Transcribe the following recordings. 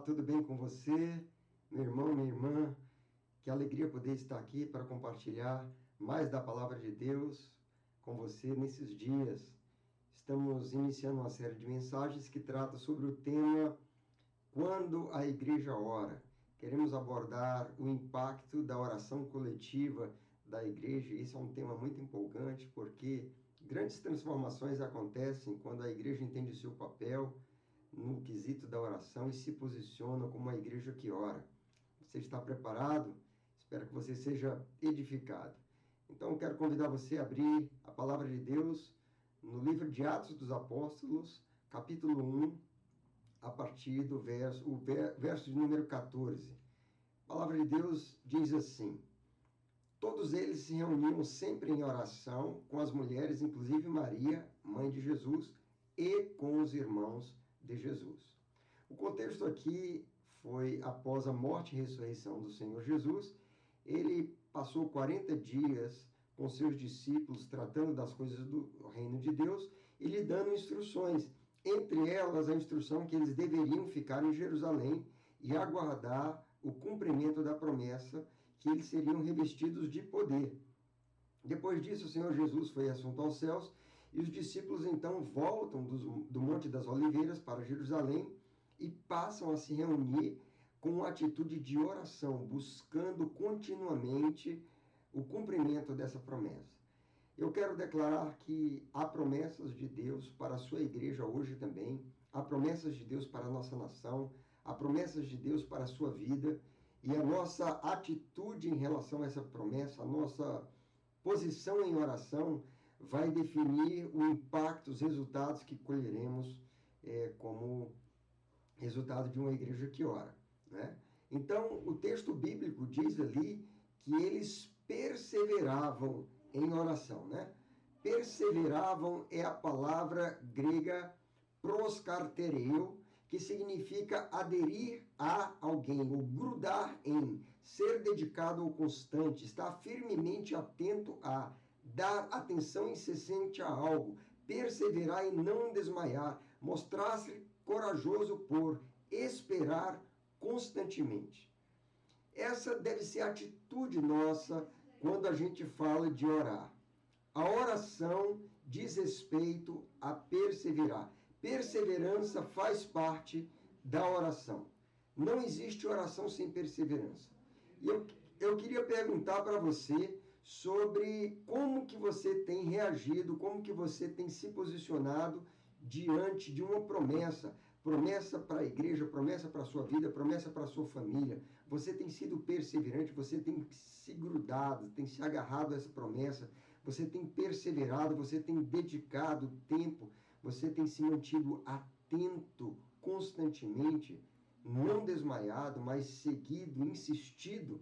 tudo bem com você, meu irmão, minha irmã? Que alegria poder estar aqui para compartilhar mais da Palavra de Deus com você nesses dias. Estamos iniciando uma série de mensagens que trata sobre o tema Quando a Igreja Ora. Queremos abordar o impacto da oração coletiva da igreja. Esse é um tema muito empolgante porque grandes transformações acontecem quando a igreja entende o seu papel no quesito da oração e se posiciona como uma igreja que ora. Você está preparado? Espero que você seja edificado. Então, quero convidar você a abrir a Palavra de Deus no livro de Atos dos Apóstolos, capítulo 1, a partir do verso de número 14. A Palavra de Deus diz assim: todos eles se reuniam sempre em oração com as mulheres, inclusive Maria, mãe de Jesus, e com os irmãos de Jesus. O contexto aqui foi após a morte e ressurreição do Senhor Jesus. Ele passou 40 dias com seus discípulos tratando das coisas do reino de Deus e lhe dando instruções. Entre elas, a instrução que eles deveriam ficar em Jerusalém e aguardar o cumprimento da promessa que eles seriam revestidos de poder. Depois disso, o Senhor Jesus foi assunto aos céus e os discípulos então voltam do Monte das Oliveiras para Jerusalém e passam a se reunir com uma atitude de oração, buscando continuamente o cumprimento dessa promessa. Eu quero declarar que há promessas de Deus para a sua igreja hoje também, há promessas de Deus para a nossa nação, há promessas de Deus para a sua vida, e a nossa atitude em relação a essa promessa, a nossa posição em oração, vai definir o impacto, os resultados que colheremos como resultado de uma igreja que ora, né? Então, o texto bíblico diz ali que eles perseveravam em oração, né? Perseveravam é a palavra grega proskartereo, que significa aderir a alguém, ou grudar em, ser dedicado ou constante, estar firmemente atento a, dar atenção incessante a algo, perseverar e não desmaiar, mostrar-se corajoso por esperar constantemente. Essa deve ser a atitude nossa quando a gente fala de orar. A oração diz respeito a perseverar. Perseverança faz parte da oração. Não existe oração sem perseverança. E eu queria perguntar para você sobre como que você tem reagido, como que você tem se posicionado diante de uma promessa para a igreja, promessa para a sua vida, promessa para a sua família. Você tem sido perseverante, você tem se grudado, tem se agarrado a essa promessa, você tem perseverado, você tem dedicado tempo, você tem se mantido atento constantemente, não desmaiado, mas seguido, insistido.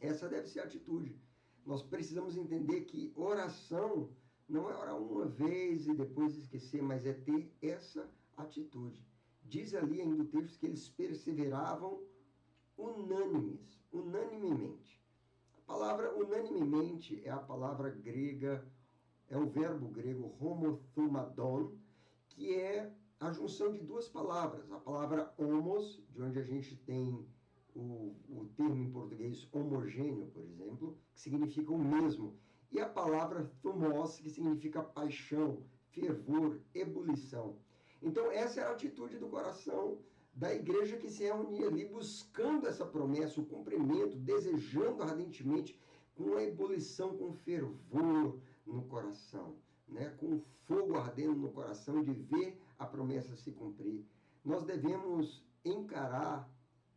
Essa deve ser a atitude. Nós precisamos entender que oração não é orar uma vez e depois esquecer, mas é ter essa atitude. Diz ali ainda o texto que eles perseveravam unanimemente. A palavra unanimemente é a palavra grega, é o verbo grego homothumadon, que é a junção de duas palavras. A palavra homos, de onde a gente tem o termo em português homogêneo, por exemplo, que significa o mesmo. E a palavra thumos, que significa paixão, fervor, ebulição. Então, essa era a atitude do coração da igreja que se reunia ali, buscando essa promessa, o cumprimento, desejando ardentemente, com uma ebulição, com fervor no coração, né? Com fogo ardendo no coração de ver a promessa se cumprir. Nós devemos encarar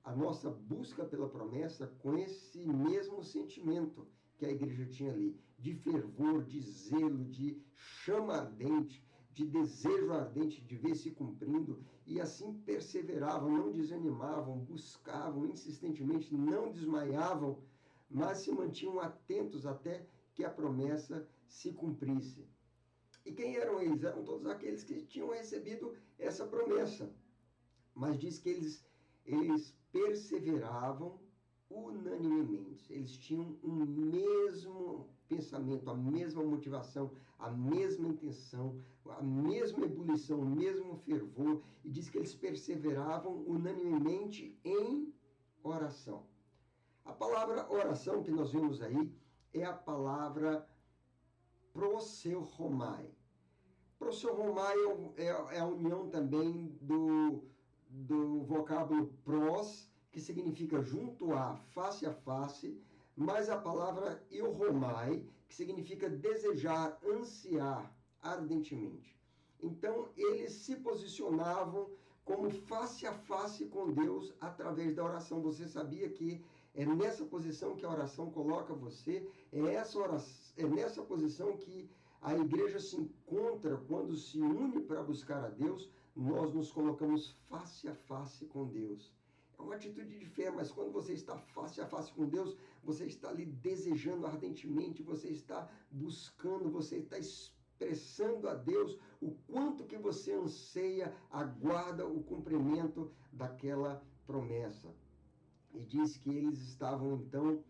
a nossa busca pela promessa com esse mesmo sentimento que a igreja tinha ali, de fervor, de zelo, de chama ardente, de desejo ardente de ver se cumprindo, e assim perseveravam, não desanimavam, buscavam insistentemente, não desmaiavam, mas se mantinham atentos até que a promessa se cumprisse. E quem eram eles? Eram todos aqueles que tinham recebido essa promessa. Mas diz que eles perseveravam unanimemente. Eles tinham um mesmo pensamento, a mesma motivação, a mesma intenção, a mesma ebulição, o mesmo fervor. E diz que eles perseveravam unanimemente em oração. A palavra oração que nós vemos aí é a palavra proseuchomai. Proseuchomai é a união também do vocábulo pros, que significa junto a, face, mais a palavra euchomai, que significa desejar, ansiar ardentemente. Então, eles se posicionavam como face a face com Deus através da oração. Você sabia que é nessa posição que a oração coloca você? É nessa posição que a igreja se encontra quando se une para buscar a Deus. Nós nos colocamos face a face com Deus. É uma atitude de fé, mas quando você está face a face com Deus, você está ali desejando ardentemente, você está buscando, você está expressando a Deus o quanto que você anseia, aguarda o cumprimento daquela promessa. E diz que eles estavam então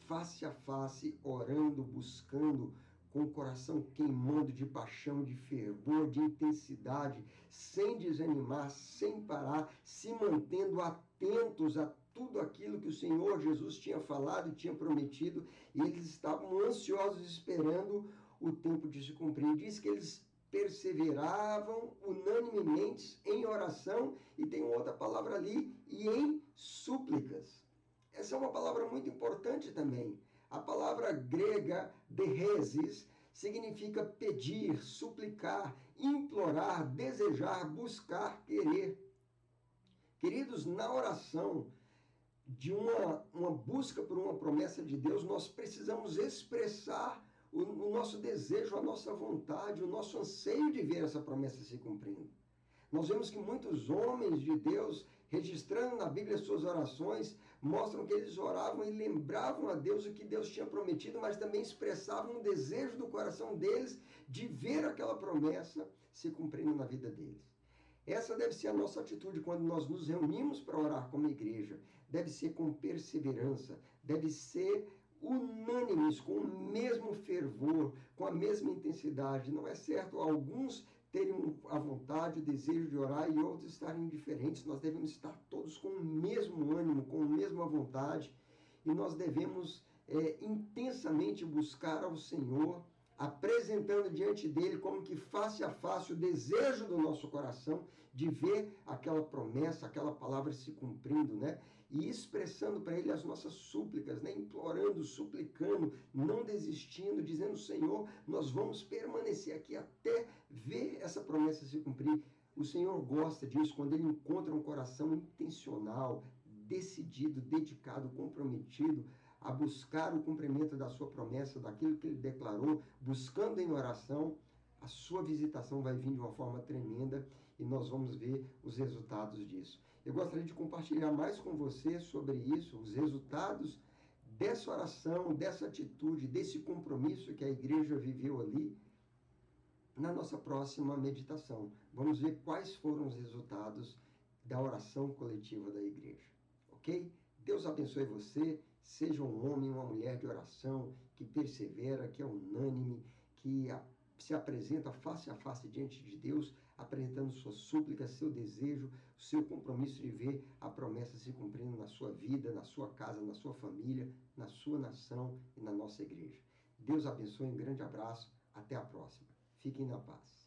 face a face, orando, buscando, com o coração queimando de paixão, de fervor, de intensidade, sem desanimar, sem parar, se mantendo atentos a tudo aquilo que o Senhor Jesus tinha falado e tinha prometido, e eles estavam ansiosos esperando o tempo de se cumprir. Diz que eles perseveravam unanimemente em oração, e tem outra palavra ali, e em súplicas. Essa é uma palavra muito importante também. A palavra grega deresis significa pedir, suplicar, implorar, desejar, buscar, querer. Queridos, na oração de uma busca por uma promessa de Deus, nós precisamos expressar o nosso desejo, a nossa vontade, o nosso anseio de ver essa promessa se cumprindo. Nós vemos que muitos homens de Deus, registrando na Bíblia suas orações, mostram que eles oravam e lembravam a Deus o que Deus tinha prometido, mas também expressavam um desejo do coração deles de ver aquela promessa se cumprindo na vida deles. Essa deve ser a nossa atitude quando nós nos reunimos para orar como igreja. Deve ser com perseverança, deve ser unânimes, com o mesmo fervor, com a mesma intensidade. Não é certo alguns terem a vontade, o desejo de orar e outros estarem indiferentes. Nós devemos estar todos com o mesmo ânimo, com a mesma vontade, e nós devemos intensamente buscar ao Senhor, apresentando diante dele como que face a face o desejo do nosso coração de ver aquela promessa, aquela palavra se cumprindo, né? E expressando para ele as nossas súplicas, né? Implorando, suplicando, não desistindo, dizendo: Senhor, nós vamos permanecer aqui até ver essa promessa se cumprir. O Senhor gosta disso, quando ele encontra um coração intencional, decidido, dedicado, comprometido a buscar o cumprimento da sua promessa, daquilo que ele declarou, buscando em oração. A sua visitação vai vir de uma forma tremenda e nós vamos ver os resultados disso. Eu gostaria de compartilhar mais com você sobre isso, os resultados dessa oração, dessa atitude, desse compromisso que a igreja viveu ali, na nossa próxima meditação. Vamos ver quais foram os resultados da oração coletiva da igreja, ok? Deus abençoe você, seja um homem, uma mulher de oração, que persevera, que é unânime, que se apresenta face a face diante de Deus, apresentando suas súplicas, seu desejo, o seu compromisso de ver a promessa se cumprindo na sua vida, na sua casa, na sua família, na sua nação e na nossa igreja. Deus abençoe, um grande abraço, até a próxima. Fiquem na paz.